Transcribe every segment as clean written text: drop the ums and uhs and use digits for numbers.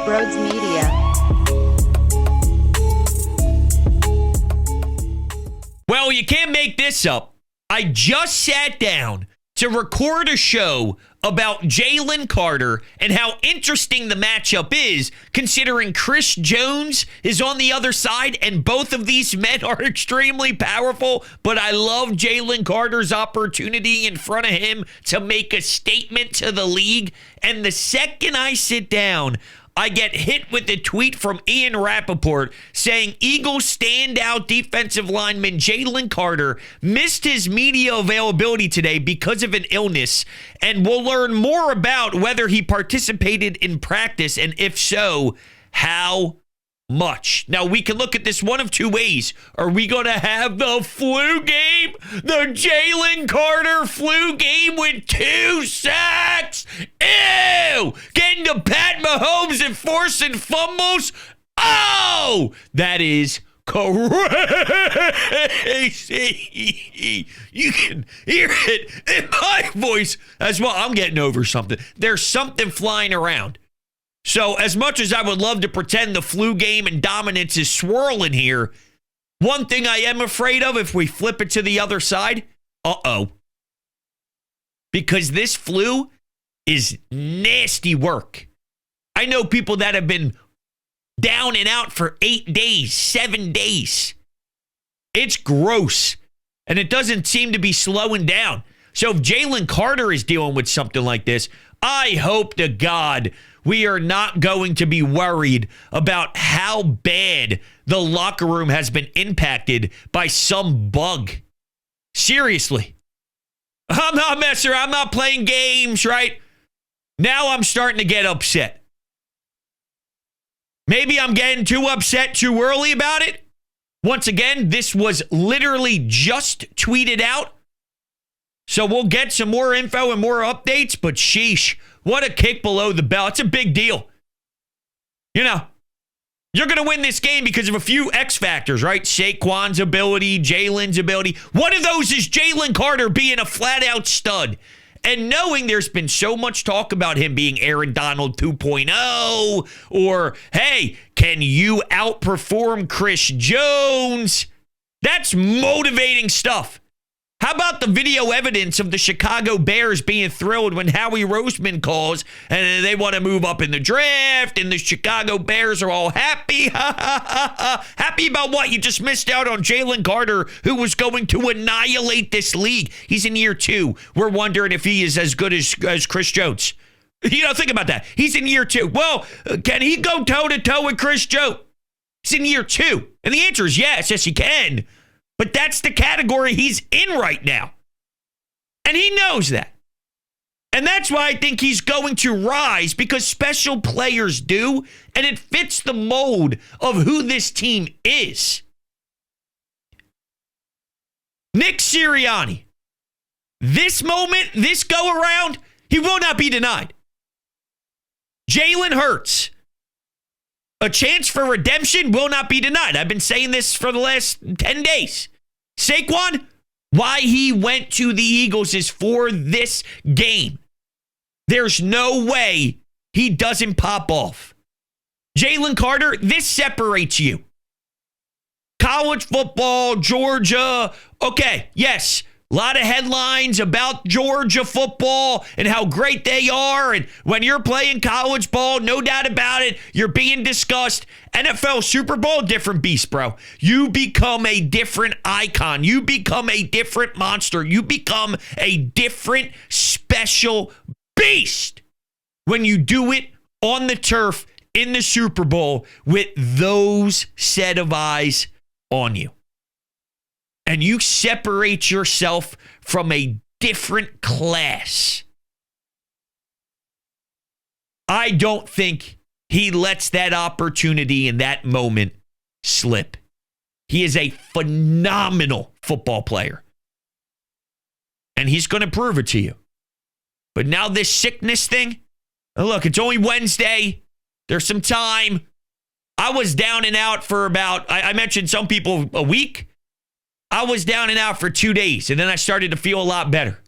Brodes Media. Well, you can't make this up. I just sat down to record a show about Jalen Carter and how interesting the matchup is, considering Chris Jones is on the other side, and both of these men are extremely powerful, but I love Jalen Carter's opportunity in front of him to make a statement to the league. And the second I sit down, I get hit with a tweet from Ian Rappaport saying Eagles standout defensive lineman Jalen Carter missed his media availability today because of an illness, and we'll learn more about whether he participated in practice, and if so, how much. Now, we can look at this one of two ways. Are we going to have the flu game? The Jalen Carter flu game with 2 sacks? Ew! Getting to Pat Mahomes and forcing fumbles? Oh! That is crazy. You can hear it in my voice as well. I'm getting over something. There's something flying around. So as much as I would love to pretend the flu game and dominance is swirling here, one thing I am afraid of if we flip it to the other side, because this flu is nasty work. I know people that have been down and out for 8 days, 7 days. It's gross, and it doesn't seem to be slowing down. So if Jalen Carter is dealing with something like this, I hope to God we are not going to be worried about how bad the locker room has been impacted by some bug. Seriously. I'm not messing around. I'm not playing games, right? Now I'm starting to get upset. Maybe I'm getting too upset too early about it. Once again, this was literally just tweeted out. So we'll get some more info and more updates, but sheesh, what a kick below the belt. It's a big deal. You know, you're going to win this game because of a few X factors, right? Saquon's ability, Jalen's ability. One of those is Jalen Carter being a flat-out stud. And knowing there's been so much talk about him being Aaron Donald 2.0, or, hey, can you outperform Chris Jones? That's motivating stuff. How about the video evidence of the Chicago Bears being thrilled when Howie Roseman calls and they want to move up in the draft, and the Chicago Bears are all happy? Happy about what? You just missed out on Jalen Carter, who was going to annihilate this league. He's in year 2. We're wondering if he is as good as Chris Jones. You know, think about that. He's in year 2. Well, can he go toe-to-toe with Chris Jones? He's in year 2. And the answer is yes, he can. But that's the category he's in right now. And he knows that. And that's why I think he's going to rise, because special players do, and it fits the mold of who this team is. Nick Sirianni, this moment, this go around, he will not be denied. Jalen Hurts, a chance for redemption will not be denied. I've been saying this for the last 10 days. Saquon, why he went to the Eagles is for this game. There's no way he doesn't pop off. Jalen Carter, this separates you. College football, Georgia. Okay, yes. A lot of headlines about Georgia football and how great they are. And when you're playing college ball, no doubt about it, you're being discussed. NFL Super Bowl, different beast, bro. You become a different icon. You become a different monster. You become a different special beast when you do it on the turf in the Super Bowl with those set of eyes on you. And you separate yourself from a different class. I don't think he lets that opportunity in that moment slip. He is a phenomenal football player. And he's going to prove it to you. But now this sickness thing, look, it's only Wednesday. There's some time. I was down and out for about, I mentioned some people a week. I was down and out for 2 days, and then I started to feel a lot better.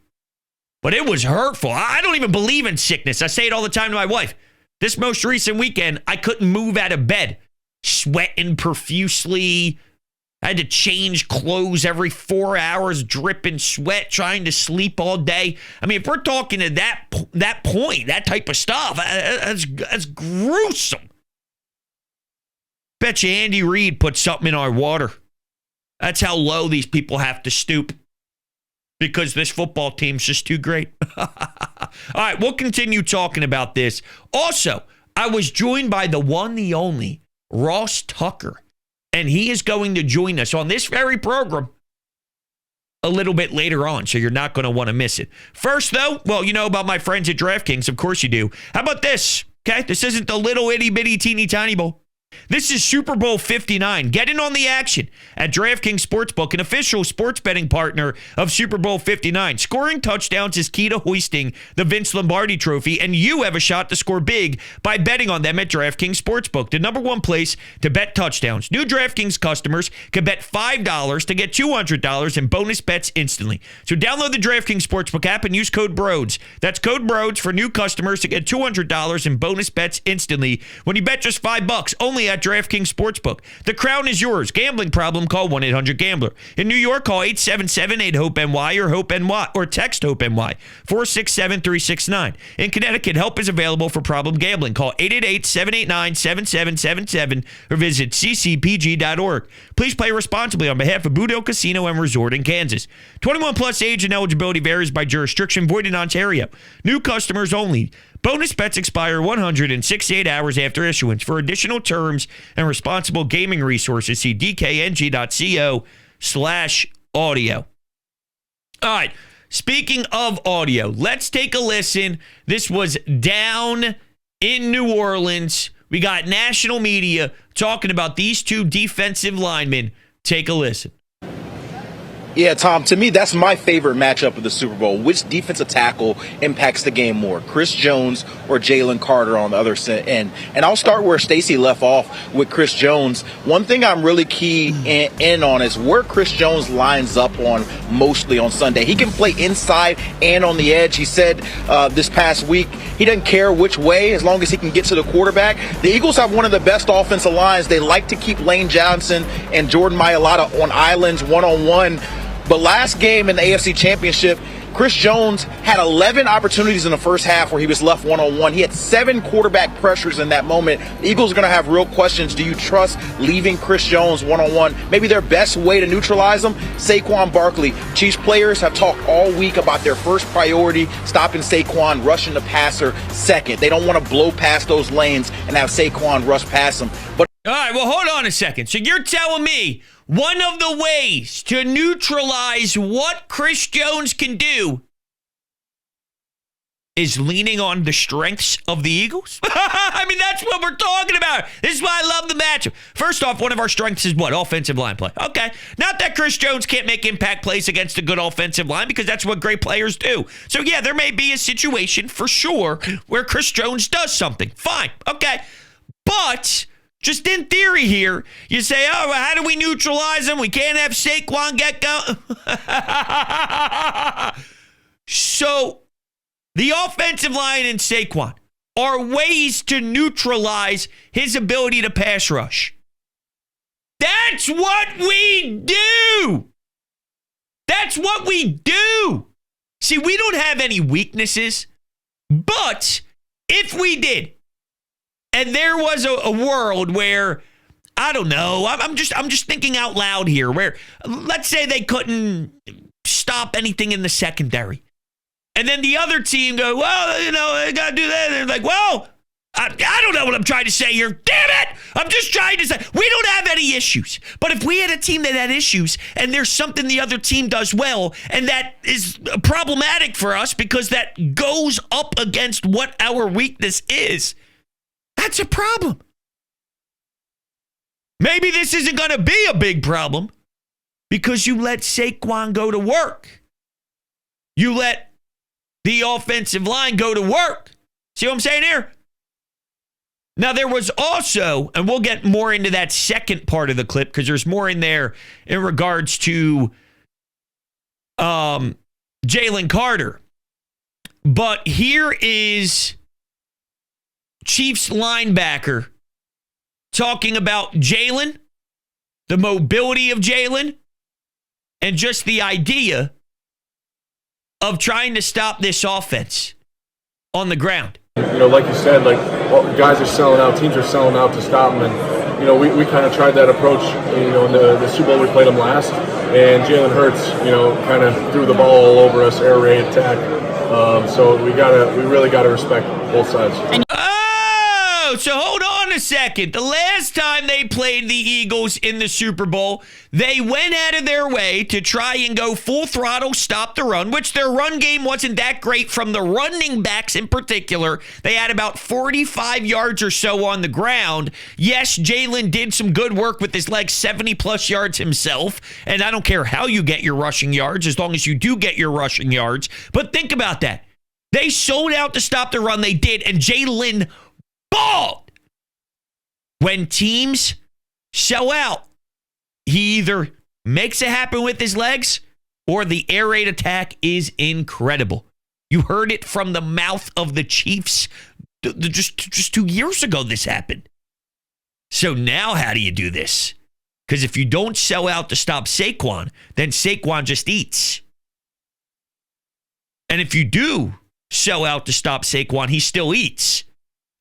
But it was hurtful. I don't even believe in sickness. I say it all the time to my wife. This most recent weekend, I couldn't move out of bed, sweating profusely. I had to change clothes every 4 hours, dripping sweat, trying to sleep all day. I mean, if we're talking to that point, that type of stuff, that's gruesome. Bet you Andy Reid put something in our water. That's how low these people have to stoop. Because this football team's just too great. All right, we'll continue talking about this. Also, I was joined by the one, the only, Ross Tucker. And he is going to join us on this very program a little bit later on, so you're not going to want to miss it. First, though, well, you know about my friends at DraftKings. Of course you do. How about this? Okay, this isn't the little itty-bitty teeny tiny bowl. This is Super Bowl 59. Get in on the action at DraftKings Sportsbook, an official sports betting partner of Super Bowl 59. Scoring touchdowns is key to hoisting the Vince Lombardi Trophy, and you have a shot to score big by betting on them at DraftKings Sportsbook, the number one place to bet touchdowns. New DraftKings customers can bet $5 to get $200 in bonus bets instantly. So download the DraftKings Sportsbook app and use code BRODES. That's code BRODES for new customers to get $200 in bonus bets instantly when you bet just $5 only at DraftKings Sportsbook. The crown is yours. Gambling problem? Call 1-800-GAMBLER. In New York, call 877-8-HOPE-NY or HOPE-NY or text HOPE-NY 467-369. In Connecticut, help is available for problem gambling. Call 888-789-7777 or visit ccpg.org. Please play responsibly on behalf of Boot Hill Casino and Resort in Kansas. 21 plus age and eligibility varies by jurisdiction. Void in Ontario. New customers only. Bonus bets expire 168 hours after issuance. For additional terms and responsible gaming resources, see dkng.co/audio. All right. Speaking of audio, let's take a listen. This was down in New Orleans. We got national media talking about these two defensive linemen. Take a listen. Yeah, Tom, to me, that's my favorite matchup of the Super Bowl. Which defensive tackle impacts the game more, Chris Jones or Jalen Carter on the other end? And I'll start where Stacey left off with Chris Jones. One thing I'm really key in on is where Chris Jones lines up on mostly on Sunday. He can play inside and on the edge. He said this past week he doesn't care which way as long as he can get to the quarterback. The Eagles have one of the best offensive lines. They like to keep Lane Johnson and Jordan Mailata on islands one-on-one. But last game in the AFC Championship, Chris Jones had 11 opportunities in the first half where he was left one-on-one. He had 7 quarterback pressures in that moment. The Eagles are going to have real questions. Do you trust leaving Chris Jones one-on-one? Maybe their best way to neutralize him, Saquon Barkley. Chiefs players have talked all week about their first priority, stopping Saquon, rushing the passer second. They don't want to blow past those lanes and have Saquon rush past them. But all right, well, hold on a second. So you're telling me one of the ways to neutralize what Chris Jones can do is leaning on the strengths of the Eagles? I mean, that's what we're talking about. This is why I love the matchup. First off, one of our strengths is what? Offensive line play. Okay. Not that Chris Jones can't make impact plays against a good offensive line, because that's what great players do. So, yeah, there may be a situation for sure where Chris Jones does something. Fine. Okay. But just in theory here, you say, oh, well, how do we neutralize him? We can't have Saquon get going. So the offensive line and Saquon are ways to neutralize his ability to pass rush. That's what we do. That's what we do. See, we don't have any weaknesses, but if we did, and there was a world where, I don't know, I'm just thinking out loud here, where let's say they couldn't stop anything in the secondary. And then the other team go, well, you know, they got to do that. And they're like, well, I don't know what I'm trying to say here. Damn it. I'm just trying to say, we don't have any issues. But if we had a team that had issues and there's something the other team does well and that is problematic for us because that goes up against what our weakness is, that's a problem. Maybe this isn't going to be a big problem because you let Saquon go to work. You let the offensive line go to work. See what I'm saying here? Now, there was also, and we'll get more into that second part of the clip because there's more in there in regards to Jalen Carter. But here is Chiefs linebacker talking about Jaylen, the mobility of Jaylen, and just the idea of trying to stop this offense on the ground. Like you said, guys are selling out, teams are selling out to stop them, and we kind of tried that approach. In the Super Bowl we played them last, and Jalen Hurts, kind of threw the ball all over us, air raid attack. So we really gotta respect both sides. So hold on a second. The last time they played the Eagles in the Super Bowl, they went out of their way to try and go full throttle, stop the run, which their run game wasn't that great from the running backs in particular. They had about 45 yards or so on the ground. Yes, Jaylen did some good work with his legs, 70-plus yards himself, and I don't care how you get your rushing yards, as long as you do get your rushing yards. But think about that. They sold out to stop the run. They did, and Jaylen balled. When teams sell out, he either makes it happen with his legs or the air raid attack is incredible. You heard it from the mouth of the Chiefs just 2 years ago this happened. So now how do you do this? Because if you don't sell out to stop Saquon, then Saquon just eats. And if you do sell out to stop Saquon, he still eats.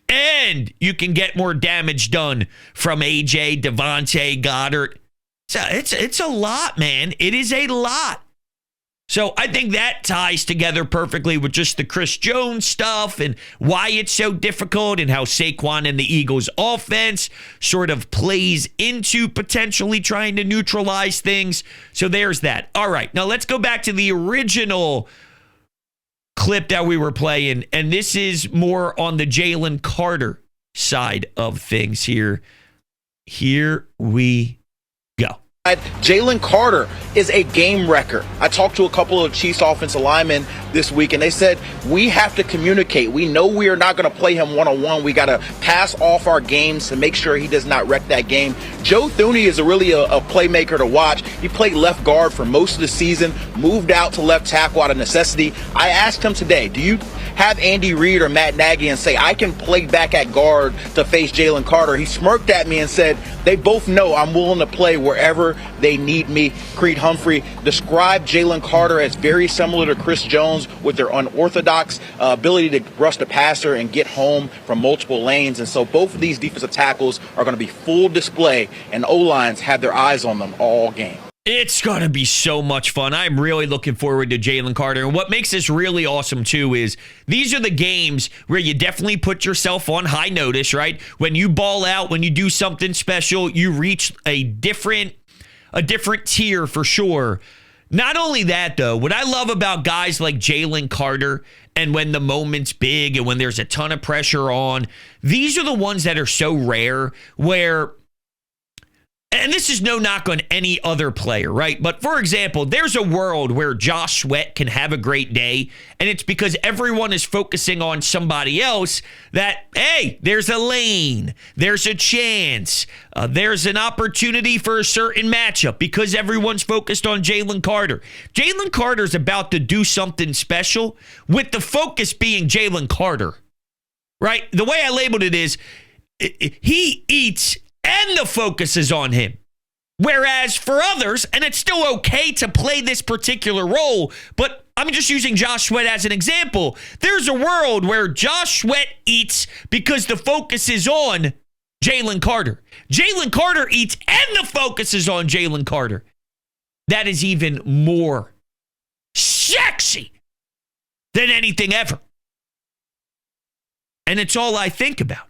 And you can get more damage done from AJ, Devontae, Goddard. So it's a lot, man. It is a lot. So I think that ties together perfectly with just the Chris Jones stuff and why it's so difficult and how Saquon and the Eagles offense sort of plays into potentially trying to neutralize things. So there's that. All right, now let's go back to the original clip that we were playing, and this is more on the Jaylen Carter side of things here. Here we go. Jalen Carter is a game wrecker. I talked to a couple of Chiefs offensive linemen this week, and they said, we have to communicate. We know we are not going to play him one-on-one. We got to pass off our games to make sure he does not wreck that game. Joe Thuney is really a playmaker to watch. He played left guard for most of the season, moved out to left tackle out of necessity. I asked him today, do you have Andy Reid or Matt Nagy and say, I can play back at guard to face Jalen Carter? He smirked at me and said, they both know I'm willing to play wherever they need me. Creed Humphrey described Jalen Carter as very similar to Chris Jones with their unorthodox ability to rush the passer and get home from multiple lanes. And so both of these defensive tackles are going to be full display, and O-lines have their eyes on them all game. It's going to be so much fun. I'm really looking forward to Jalen Carter. And what makes this really awesome, too, is these are the games where you definitely put yourself on high notice, right? When you ball out, when you do something special, you reach a different tier for sure. Not only that, though, what I love about guys like Jalen Carter and when the moment's big and when there's a ton of pressure on, these are the ones that are so rare where... And this is no knock on any other player, right? But for example, there's a world where Josh Sweat can have a great day, and it's because everyone is focusing on somebody else that, hey, there's a lane, there's a chance, there's an opportunity for a certain matchup because everyone's focused on Jalen Carter. Jalen Carter's about to do something special with the focus being Jalen Carter, right? The way I labeled it is he eats and the focus is on him. Whereas for others, and it's still okay to play this particular role, but I'm just using Josh Sweat as an example. There's a world where Josh Sweat eats because the focus is on Jalen Carter. Jalen Carter eats and the focus is on Jalen Carter. That is even more sexy than anything ever. And it's all I think about.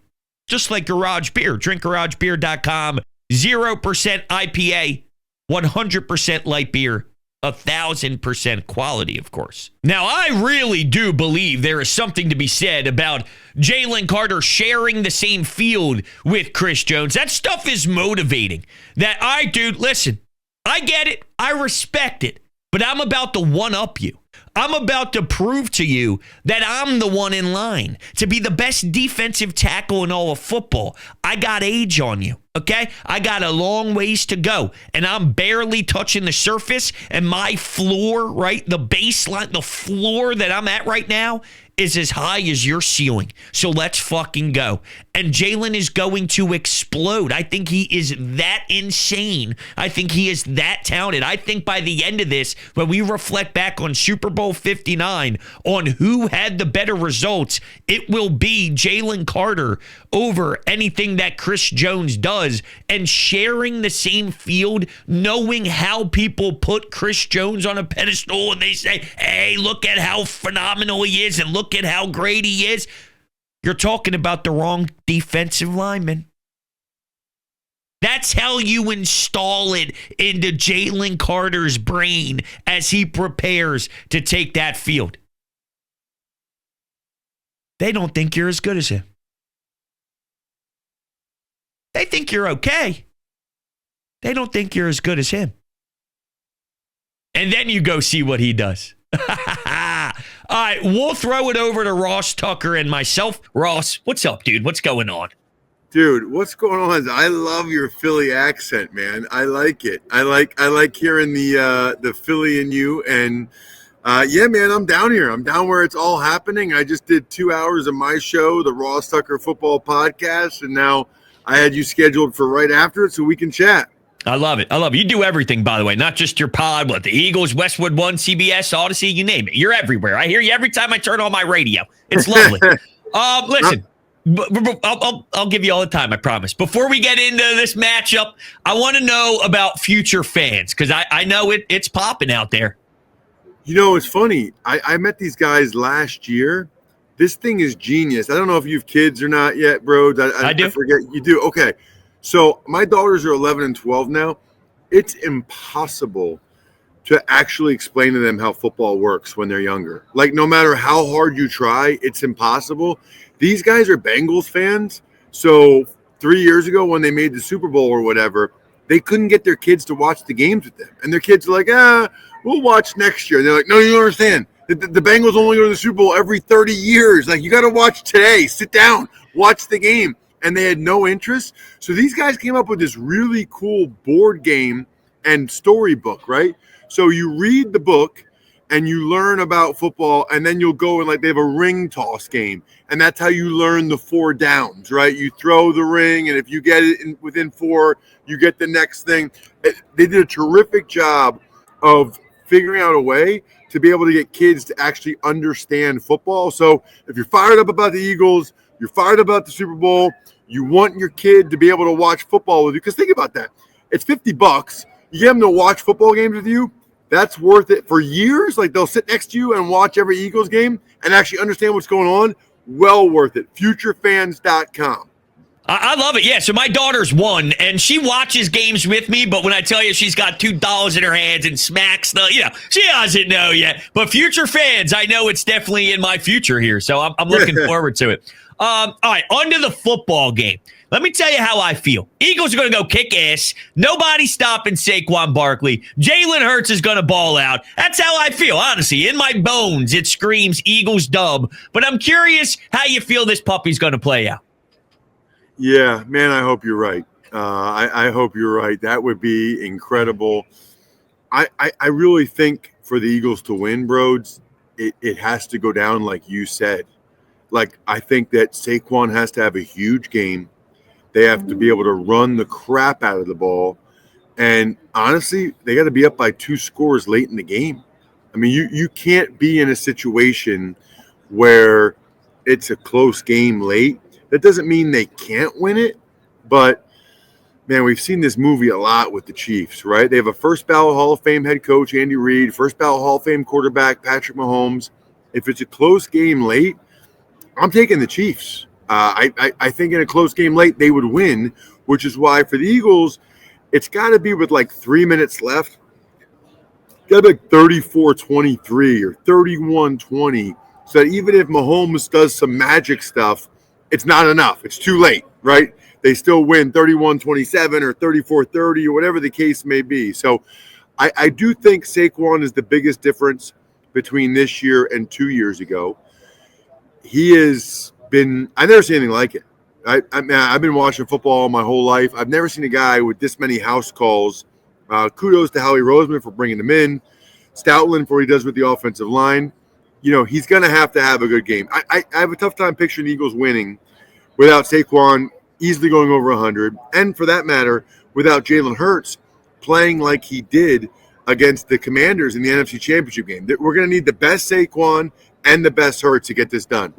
Just like Garage Beer, drinkgaragebeer.com, 0% IPA, 100% light beer, 1,000% quality, of course. Now, I really do believe there is something to be said about Jalen Carter sharing the same field with Chris Jones. That stuff is motivating. Listen, I get it. I respect it. But I'm about to one-up you. I'm about to prove to you that I'm the one in line to be the best defensive tackle in all of football. I got age on you, okay? I got a long ways to go, and I'm barely touching the surface, and my floor, right, the baseline, the floor that I'm at right now is as high as your ceiling. So let's fucking go. And Jaylen is going to explode. I think he is that insane. I think he is that talented. I think by the end of this, when we reflect back on Super Bowl 59, on who had the better results, it will be Jalen Carter over anything that Chris Jones does. And sharing the same field, knowing how people put Chris Jones on a pedestal and they say, hey, look at how phenomenal he is and look at how great he is. You're talking about the wrong defensive lineman. That's how you install it into Jalen Carter's brain as he prepares to take that field. They don't think you're as good as him. They think you're okay. They don't think you're as good as him. And then you go see what he does. All right, we'll throw it over to Ross Tucker and myself. Ross, what's up, dude? What's going on? Dude, what's going on? I love your Philly accent, man. I like it. I like hearing the Philly in you. And yeah, man, I'm down here. I'm down where it's all happening. I just did 2 hours of my show, the Ross Tucker Football Podcast, and now I had you scheduled for right after it so we can chat. I love it. I love it. You do everything, by the way, not just your pod, but the Eagles, Westwood One, CBS, Odyssey, you name it. You're everywhere. I hear you every time I turn on my radio. It's lovely. Listen, I'll give you all the time, I promise. Before we get into this matchup, I want to know about future fans because I know it's popping out there. You know, it's funny. I met these guys last year. This thing is genius. I don't know if you have kids or not yet, bro. I do. I forget. You do? Okay. So my daughters are 11 and 12 now. It's impossible to actually explain to them how football works when they're younger. Like, no matter how hard you try, it's impossible. These guys are Bengals fans. So 3 years ago when they made the Super Bowl or whatever, they couldn't get their kids to watch the games with them. And their kids are like, we'll watch next year. And they're like, no, you don't understand. The Bengals only go to the Super Bowl every 30 years. Like, you got to watch today. Sit down. Watch the game. And they had no interest. So these guys came up with this really cool board game and storybook, right? So you read the book and you learn about football, and then you'll go and, like, they have a ring toss game. And that's how you learn the 4 downs, right? You throw the ring, and if you get it within 4, you get the next thing. They did a terrific job of figuring out a way to be able to get kids to actually understand football. So if you're fired up about the Eagles, you're fired about the Super Bowl, you want your kid to be able to watch football with you. Because think about that. It's $50. You get them to watch football games with you. That's worth it for years. Like, they'll sit next to you and watch every Eagles game and actually understand what's going on. Well worth it. Futurefans.com. I love it. Yeah, so my daughter's 1, and she watches games with me, but when I tell you she's got $2 in her hands and smacks she doesn't know yet. But future fans, I know it's definitely in my future here, so I'm looking forward to it. All right, on to the football game. Let me tell you how I feel. Eagles are going to go kick ass. Nobody stopping Saquon Barkley. Jalen Hurts is going to ball out. That's how I feel, honestly. In my bones, it screams Eagles dub. But I'm curious how you feel this puppy's going to play out. Yeah, man, I hope you're right. I hope you're right. That would be incredible. I really think for the Eagles to win, Brodes, it has to go down like you said. Like, I think that Saquon has to have a huge game. They have to be able to run the crap out of the ball. And honestly, they got to be up by 2 scores late in the game. I mean, you can't be in a situation where it's a close game late. That doesn't mean they can't win it. But, man, we've seen this movie a lot with the Chiefs, right? They have a first ballot Hall of Fame head coach, Andy Reid, first ballot Hall of Fame quarterback, Patrick Mahomes. If it's a close game late, I'm taking the Chiefs. I think in a close game late, they would win, which is why for the Eagles, it's got to be with like 3 minutes left. Got to be like 34-23 or 31-20, so that even if Mahomes does some magic stuff, it's not enough. It's too late, right? They still win 31-27 or 34-30 or whatever the case may be. So I do think Saquon is the biggest difference between this year and 2 years ago. He has been – I've never seen anything like it. I've been watching football my whole life. I've never seen a guy with this many house calls. Kudos to Howie Roseman for bringing him in. Stoutland for what he does with the offensive line. he's going to have a good game. I have a tough time picturing the Eagles winning without Saquon easily going over 100, and for that matter, without Jalen Hurts playing like he did against the Commanders in the NFC Championship game. We're going to need the best Saquon and the best Hurts to get this done.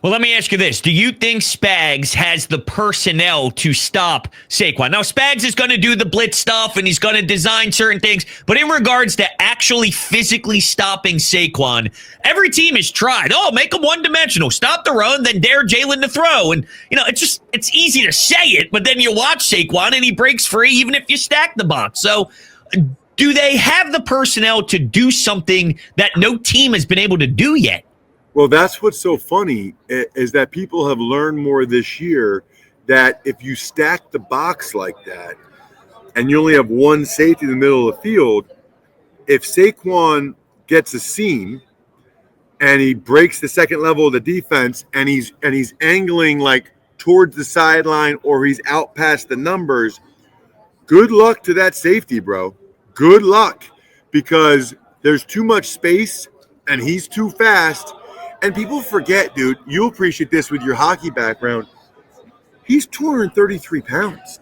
Well, let me ask you this. Do you think Spags has the personnel to stop Saquon? Now, Spags is going to do the blitz stuff, and he's going to design certain things. But in regards to actually physically stopping Saquon, every team has tried. Oh, make him one-dimensional. Stop the run, then dare Jalen to throw. And, it's easy to say it, but then you watch Saquon, and he breaks free even if you stack the box. So do they have the personnel to do something that no team has been able to do yet? Well, that's what's so funny is that people have learned more this year that if you stack the box like that and you only have one safety in the middle of the field, if Saquon gets a seam and he breaks the second level of the defense and he's angling like towards the sideline or he's out past the numbers, good luck to that safety, bro. Good luck, because there's too much space and he's too fast. And people forget, dude, you'll appreciate this with your hockey background. He's 233 pounds.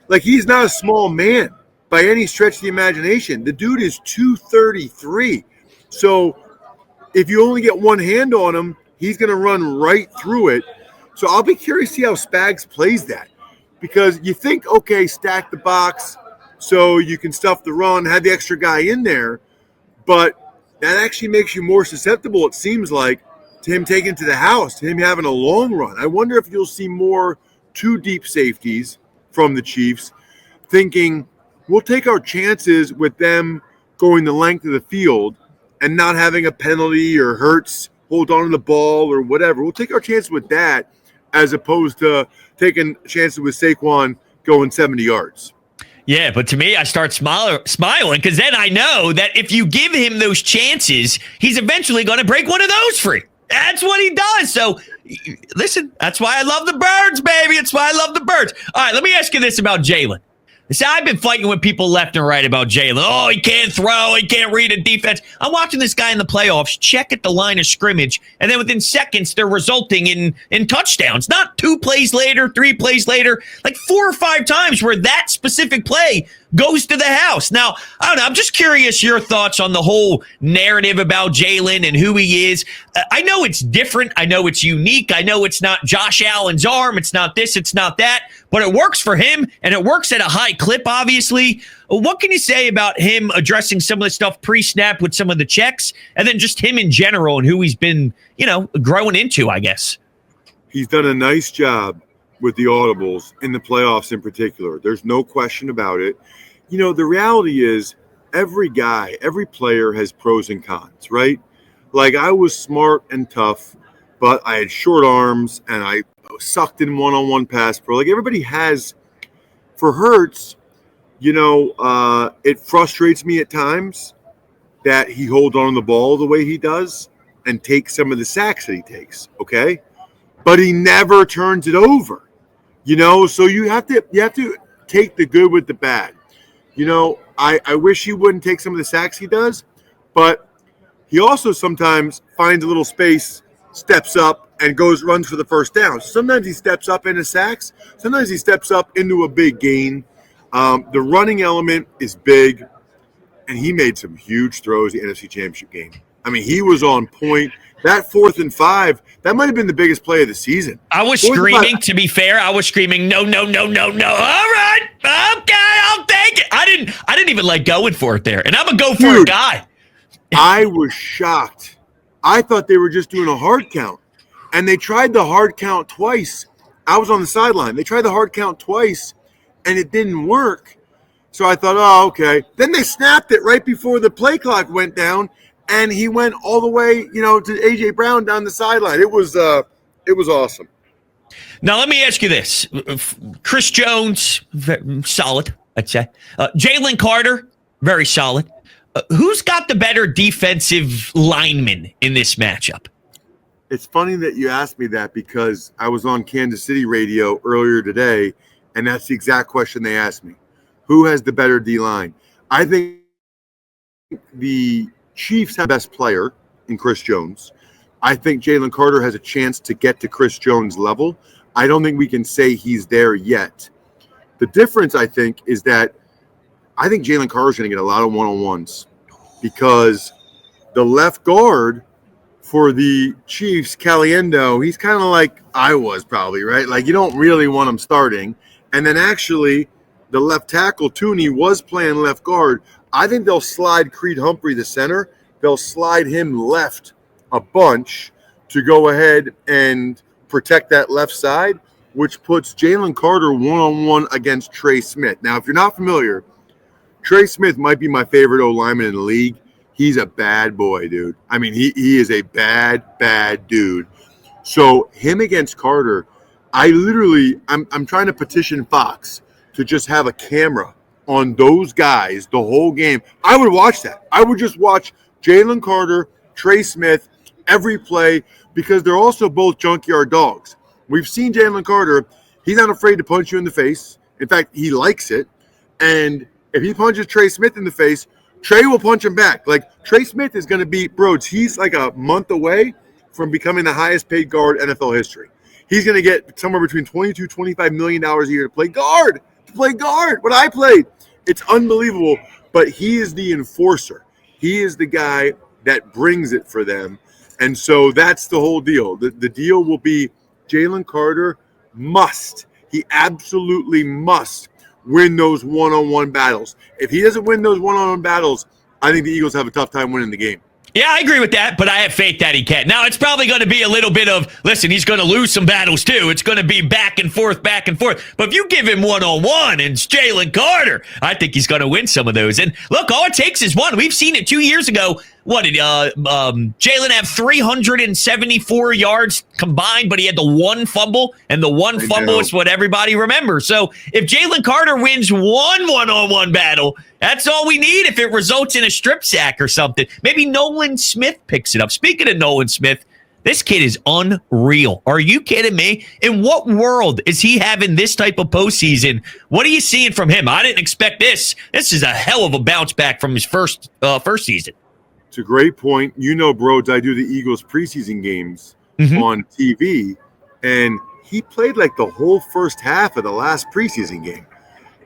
Like, he's not a small man by any stretch of the imagination. The dude is 233. So if you only get one hand on him, he's going to run right through it. So I'll be curious to see how Spags plays that. Because you think, okay, stack the box so you can stuff the run, have the extra guy in there. But that actually makes you more susceptible, it seems like, to him taking to the house, to him having a long run. I wonder if you'll see more two deep safeties from the Chiefs thinking, we'll take our chances with them going the length of the field and not having a penalty or Hurts hold on to the ball or whatever. We'll take our chances with that as opposed to taking chances with Saquon going 70 yards. Yeah, but to me, I start smiling because then I know that if you give him those chances, he's eventually going to break one of those free. That's what he does. So, listen, that's why I love the Birds, baby. It's why I love the Birds. All right, let me ask you this about Jalen. See, I've been fighting with people left and right about Jalen. Oh, he can't throw. He can't read a defense. I'm watching this guy in the playoffs check at the line of scrimmage, and then within seconds, they're resulting in touchdowns. Not 2 plays later, 3 plays later, like 4 or 5 times where that specific play goes to the house. Now, I don't know. I'm just curious your thoughts on the whole narrative about Jalen and who he is. I know it's different. I know it's unique. I know it's not Josh Allen's arm. It's not this. It's not that. But it works for him, and it works at a high clip, obviously. What can you say about him addressing some of the stuff pre-snap with some of the checks, and then just him in general and who he's been, growing into, I guess? He's done a nice job with the audibles in the playoffs in particular. There's no question about it. The reality is every guy, every player has pros and cons, right? Like, I was smart and tough, but I had short arms and I sucked in one-on-one pass pro. Like, everybody has. For Hurts, it frustrates me at times that he holds on to the ball the way he does and takes some of the sacks that he takes, okay? But he never turns it over. So you have to take the good with the bad. I wish he wouldn't take some of the sacks he does, but he also sometimes finds a little space, steps up, and runs for the first down. Sometimes he steps up into sacks. Sometimes he steps up into a big gain. The running element is big, and he made some huge throws in the NFC Championship game. I mean, he was on point. That 4th and 5, that might have been the biggest play of the season. I was screaming, to be fair. I was screaming, no, no, no, no, no. All right. Okay, I'll take it. I didn't even like going for it there. And I'm a go for it guy. I was shocked. I thought they were just doing a hard count. And they tried the hard count twice. I was on the sideline. They tried the hard count twice, and it didn't work. So I thought, oh, okay. Then they snapped it right before the play clock went down, and he went all the way, to A.J. Brown down the sideline. It was awesome. Now, let me ask you this. Chris Jones, solid, I'd say. Jalen Carter, very solid. Who's got the better defensive lineman in this matchup? It's funny that you asked me that because I was on Kansas City radio earlier today, and that's the exact question they asked me. Who has the better D-line? I think the Chiefs have the best player in Chris Jones. I think Jalen Carter has a chance to get to Chris Jones' level. I don't think we can say he's there yet. The difference, I think, is that I think Jalen Carter is going to get a lot of one-on-ones because the left guard for the Chiefs, Caliendo, he's kind of like I was probably, right? Like you don't really want him starting. And then actually the left tackle, Tooney, was playing left guard. I think they'll slide Creed Humphrey, the center. They'll slide him left a bunch to go ahead and protect that left side, which puts Jalen Carter one-on-one against Trey Smith. Now, if you're not familiar, Trey Smith might be my favorite O-lineman in the league. He's a bad boy, dude. I mean, he is a bad dude. So him against Carter, I'm trying to petition Fox to just have a camera on those guys the whole game. I would watch that. I would just watch Jalen Carter, Trey Smith, every play, because they're also both junkyard dogs. We've seen Jalen Carter. He's not afraid to punch you in the face. In fact, he likes it. And if he punches Trey Smith in the face, Trey will punch him back. Like, Trey Smith is going to be, Brodes, he's like a month away from becoming the highest paid guard in NFL history. He's going to get somewhere between $22, $25 million a year to play guard. What I played. It's unbelievable. But he is the enforcer. He is the guy that brings it for them. And so that's the whole deal. The deal will be Jalen Carter he absolutely must win those one-on-one battles. If he doesn't win those one-on-one battles, I think the Eagles have a tough time winning the game. Yeah, I agree with that, but I have faith that he can. Now, it's probably going to be a little bit of, listen, he's going to lose some battles too. It's going to be back and forth. But if you give him one-on-one and it's Jalen Carter, I think he's going to win some of those. And look, all it takes is one. We've seen it 2 years ago. What did Jalen have 374 yards combined, but he had the one fumble, and the one fumble is what everybody remembers. So if Jalen Carter wins one-on-one battle, that's all we need if it results in a strip sack or something. Maybe Nolan Smith picks it up. Speaking of Nolan Smith, this kid is unreal. Are you kidding me? In what world is he having this type of postseason? What are you seeing from him? I didn't expect this. This is a hell of a bounce back from his first season. It's a great point. You know, Brodes, I do the Eagles preseason games on TV, and he played like the whole first half of the last preseason game.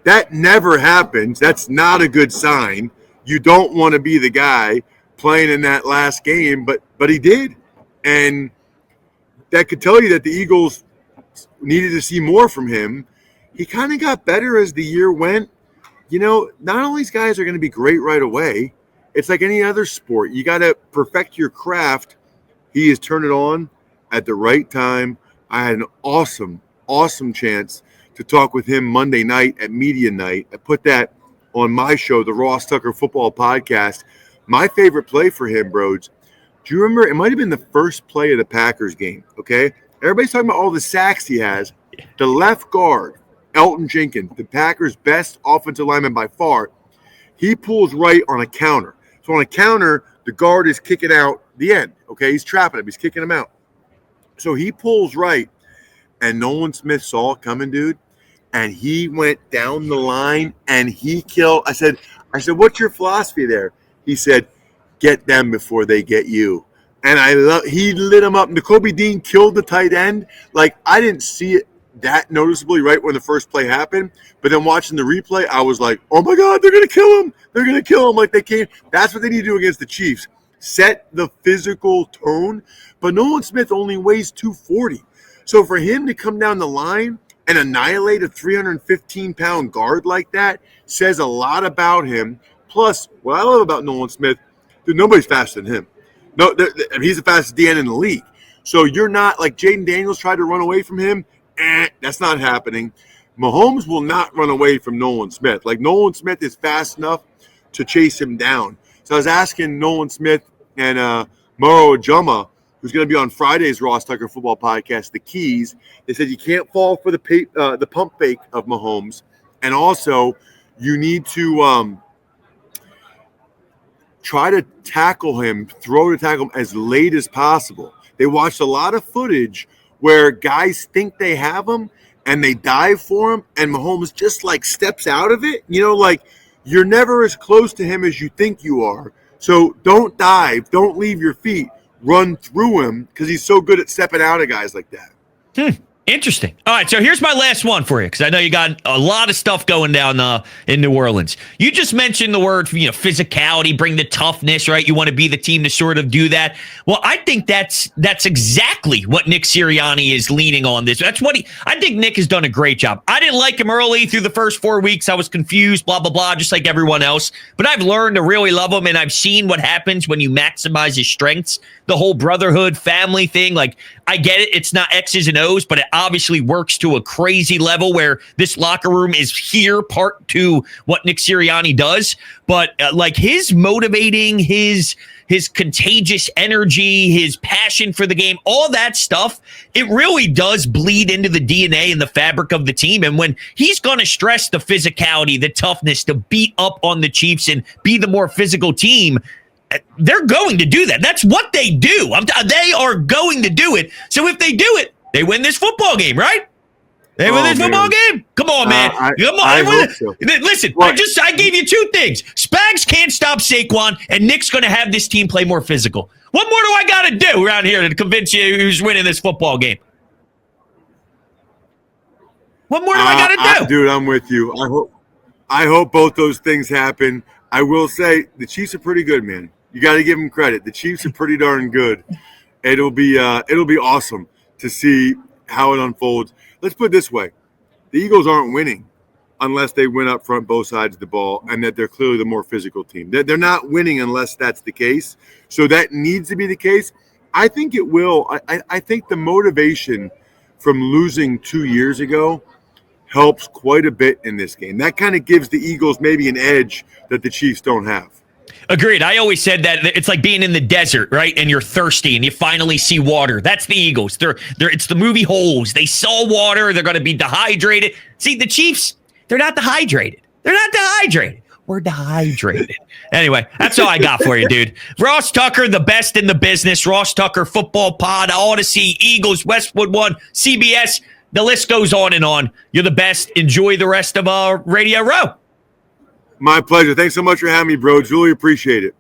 That never happens. That's not a good sign. You don't want to be the guy playing in that last game, but he did. And that could tell you that the Eagles needed to see more from him. He kind of got better as the year went. You know, not all these guys are going to be great right away. It's like any other sport. You got to perfect your craft. He has turned it on at the right time. I had an awesome chance to talk with him Monday night at Media Night. I put that on my show, the Ross Tucker Football Podcast. My favorite play for him, Brodes, do you remember? It might have been the first play of the Packers game, okay? Everybody's talking about all the sacks he has. The left guard, Elton Jenkins, the Packers' best offensive lineman by far, he pulls right on a counter. So on a counter, the guard is kicking out the end, okay? He's trapping him. He's kicking him out. So he pulls right, and Nolan Smith saw it coming, dude, and he went down the line, and he killed. I said, what's your philosophy there? He said, get them before they get you. And he lit him up. Nakobe Dean killed the tight end. Like, I didn't see it that noticeably right when the first play happened. But then watching the replay, I was like, oh, my God, they're going to kill him. They're going to kill him like they came. That's what they need to do against the Chiefs. Set the physical tone. But Nolan Smith only weighs 240. So for him to come down the line and annihilate a 315-pound guard like that says a lot about him. Plus, what I love about Nolan Smith, dude, nobody's faster than him. No, he's the fastest DN in the league. So you're not like Jaden Daniels tried to run away from him. That's not happening. Mahomes will not run away from Nolan Smith. Like, Nolan Smith is fast enough to chase him down. So I was asking Nolan Smith and Moro Ajuma, who's going to be on Friday's Ross Tucker Football Podcast, the keys. They said you can't fall for the pump fake of Mahomes. And also, you need to try to tackle him, throw to tackle him as late as possible. They watched a lot of footage where guys think they have him and they dive for him, and Mahomes just like steps out of it. You know, like, you're never as close to him as you think you are. So don't dive. Don't leave your feet. Run through him because he's so good at stepping out of guys like that. Interesting. All right, so here's my last one for you because I know you got a lot of stuff going down in New Orleans. You just mentioned the word, physicality, bring the toughness, right? You want to be the team to sort of do that. Well, I think that's exactly what Nick Sirianni is leaning on this. I think Nick has done a great job. I didn't like him early through the first 4 weeks. I was confused, blah, blah, blah, just like everyone else. But I've learned to really love him, and I've seen what happens when you maximize his strengths. The whole brotherhood, family thing, like, I get it. It's not X's and O's, but it obviously works to a crazy level where this locker room is here part to what Nick Sirianni does. But like his motivating, his contagious energy, his passion for the game, all that stuff, it really does bleed into the DNA and the fabric of the team. And when he's going to stress the physicality, the toughness to beat up on the Chiefs and be the more physical team, they're going to do that. That's what they do. They are going to do it. So if they do it, they win this football game, right? They win this football game. Come on, man. Come on. I hope so. Listen, What? I gave you two things. Spags can't stop Saquon, and Nick's going to have this team play more physical. What more do I got to do around here to convince you who's winning this football game? What more do I got to do? Dude, I'm with you. I hope both those things happen. I will say the Chiefs are pretty good, man. You got to give them credit. The Chiefs are pretty darn good. It'll be awesome to see how it unfolds. Let's put it this way. The Eagles aren't winning unless they win up front both sides of the ball and that they're clearly the more physical team. They're not winning unless that's the case. So that needs to be the case. I think it will. I think the motivation from losing 2 years ago helps quite a bit in this game. That kind of gives the Eagles maybe an edge that the Chiefs don't have. Agreed. I always said that it's like being in the desert, right? And you're thirsty and you finally see water. That's the Eagles. It's the movie Holes. They saw water. They're going to be dehydrated. See, the Chiefs, they're not dehydrated. They're not dehydrated. We're dehydrated. Anyway, that's all I got for you, dude. Ross Tucker, the best in the business. Ross Tucker Football Pod, Odyssey, Eagles, Westwood One, CBS. The list goes on and on. You're the best. Enjoy the rest of Radio Row. My pleasure. Thanks so much for having me, Brodes. Really appreciate it.